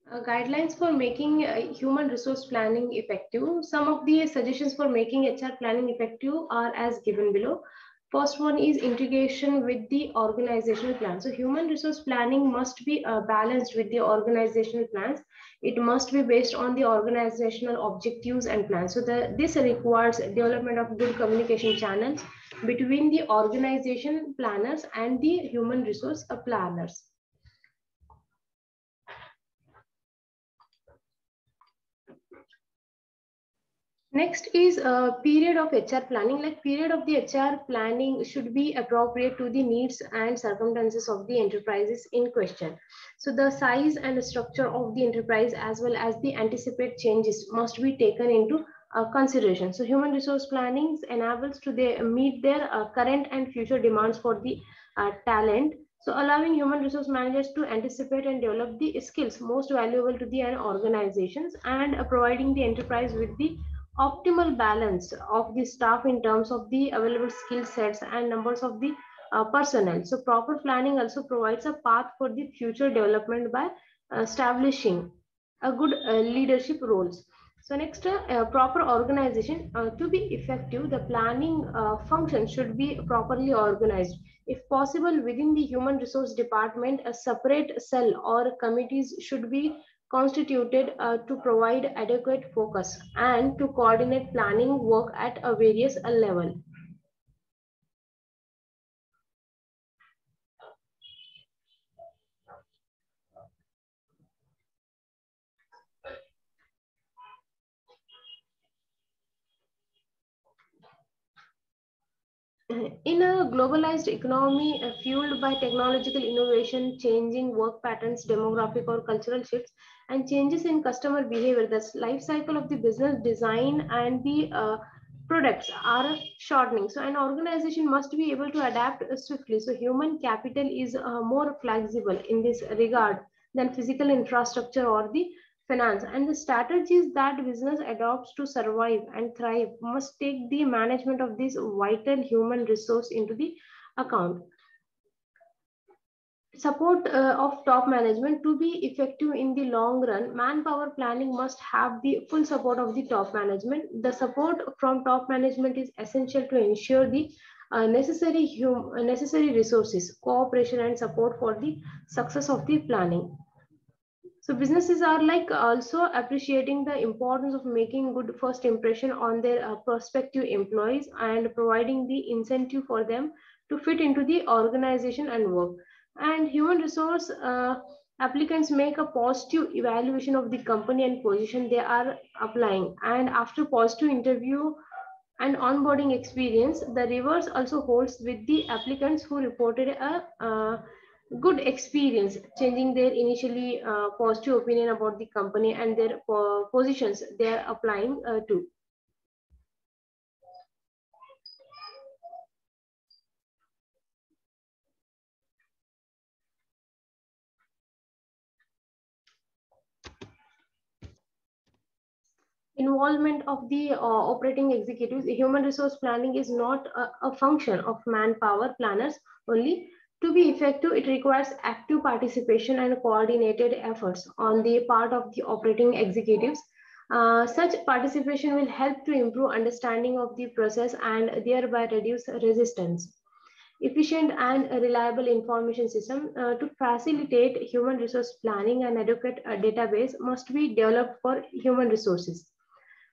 Guidelines for making human resource planning effective. Some of the suggestions for making HR planning effective are as given below. First one is integration with the organizational plan. So human resource planning must be balanced with the organizational plans. It must be based on the organizational objectives and plans. So this requires development of good communication channels between the organization planners and the human resource planners. Next is a period of HR planning. Like period of the HR planning should be appropriate to the needs and circumstances of the enterprises in question. So the size and structure of the enterprise as well as the anticipated changes must be taken into consideration. So human resource planning enables to meet their current and future demands for the talent. So allowing human resource managers to anticipate and develop the skills most valuable to the organizations and providing the enterprise with the optimal balance of the staff in terms of the available skill sets and numbers of the personnel. So proper planning also provides a path for the future development by establishing a good leadership roles. So next, proper organization. To be effective, the planning function should be properly organized. If possible, within the human resource department, a separate cell or committees should be constituted to provide adequate focus and to coordinate planning work at a various level. In a globalized economy fueled by technological innovation, changing work patterns, demographic or cultural shifts, and changes in customer behavior, the life cycle of the business design and the products are shortening. So an organization must be able to adapt swiftly. So human capital is more flexible in this regard than physical infrastructure or the finance, and the strategies that business adopts to survive and thrive must take the management of this vital human resource into the account. Support of top management. To be effective in the long run, manpower planning must have the full support of the top management. The support from top management is essential to ensure the necessary resources, cooperation and support for the success of the planning. So businesses are like also appreciating the importance of making good first impression on their prospective employees and providing the incentive for them to fit into the organization and work. And human resource applicants make a positive evaluation of the company and position they are applying. And after positive interview and onboarding experience, the reverse also holds with the applicants who reported a good experience, changing their initially positive opinion about the company and their positions they are applying to. Involvement of the operating executives. Human resource planning is not a function of manpower planners only. To be effective, it requires active participation and coordinated efforts on the part of the operating executives. Such participation will help to improve understanding of the process and thereby reduce resistance. Efficient and reliable information system. To facilitate human resource planning, an adequate database must be developed for human resources.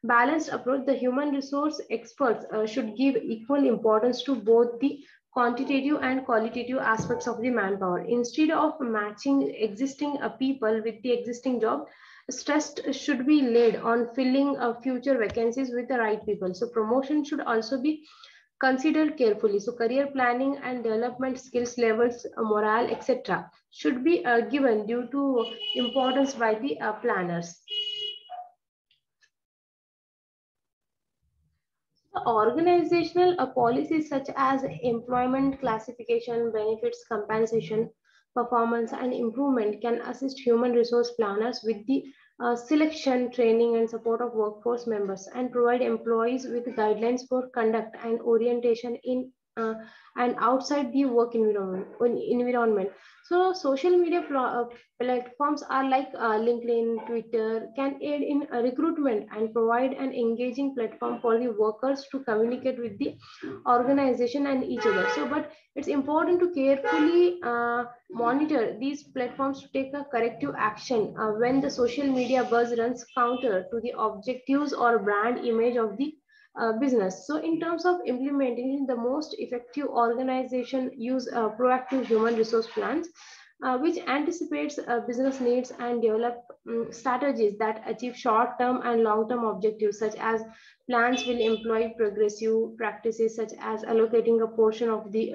Balanced approach. The human resource experts should give equal importance to both the quantitative and qualitative aspects of the manpower. Instead of matching existing people with the existing job, stress should be laid on filling future vacancies with the right people. So promotion should also be considered carefully. So career planning and development, skills levels, morale, etc. should be given due to importance by the planners. Organizational policies such as employment classification, benefits, compensation, performance, and improvement can assist human resource planners with the selection, training, and support of workforce members and provide employees with guidelines for conduct and orientation in and outside the work environment. So social media platforms are like LinkedIn, Twitter can aid in recruitment and provide an engaging platform for the workers to communicate with the organization and each other. So, but it's important to carefully monitor these platforms to take a corrective action when the social media buzz runs counter to the objectives or brand image of the business. So in terms of implementing, the most effective organization use proactive human resource plans, which anticipates business needs and develop strategies that achieve short-term and long-term objectives, such as plans will employ progressive practices such as allocating a portion of the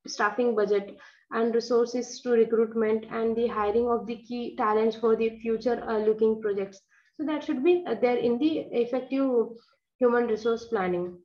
staffing budget and resources to recruitment and the hiring of the key talents for the future looking projects. So that should be there in the effective human resource planning.